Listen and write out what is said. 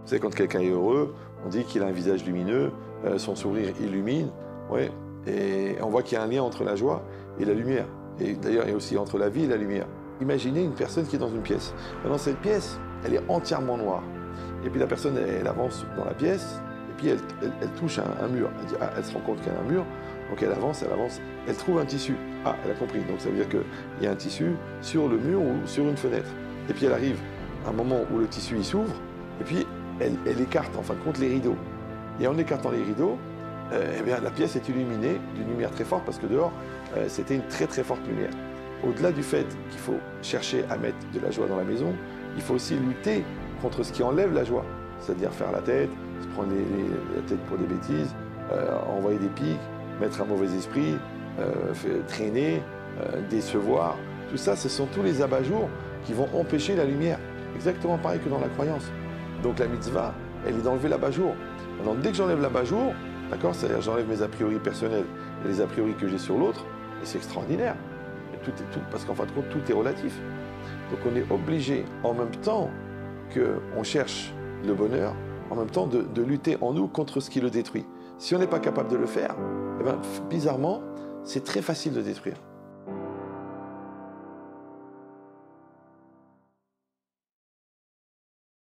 Vous savez, quand quelqu'un est heureux, on dit qu'il a un visage lumineux, son sourire illumine, ouais, et on voit qu'il y a un lien entre la joie et la lumière. Et d'ailleurs, il y a aussi entre la vie et la lumière. Imaginez une personne qui est dans une pièce. Dans cette pièce, elle est entièrement noire. Et puis la personne, elle avance dans la pièce, et puis elle touche un mur. Elle, dit, ah, elle se rend compte qu'il y a un mur, donc elle avance, elle trouve un tissu. Ah, elle a compris. Donc ça veut dire qu'il y a un tissu sur le mur ou sur une fenêtre. Et puis elle arrive à un moment où le tissu il s'ouvre, et puis elle écarte en fin de compte les rideaux. Et en écartant les rideaux, eh bien, la pièce est illuminée d'une lumière très forte parce que dehors, c'était une très très forte lumière. Au-delà du fait qu'il faut chercher à mettre de la joie dans la maison, il faut aussi lutter contre ce qui enlève la joie. C'est-à-dire faire la tête, se prendre la tête pour des bêtises, envoyer des pics, mettre un mauvais esprit, traîner, décevoir. Tout ça, ce sont tous les abat-jours qui vont empêcher la lumière. Exactement pareil que dans la croyance. Donc la mitzvah, elle est d'enlever l'abat-jour. Maintenant, dès que j'enlève l'abat-jour, d'accord, c'est-à-dire j'enlève mes a priori personnels et les a priori que j'ai sur l'autre, et c'est extraordinaire. Et tout, parce qu'en fin de compte, tout est relatif. Donc on est obligé, en même temps qu'on cherche le bonheur, en même temps de lutter en nous contre ce qui le détruit. Si on n'est pas capable de le faire, eh bien, bizarrement, c'est très facile de détruire.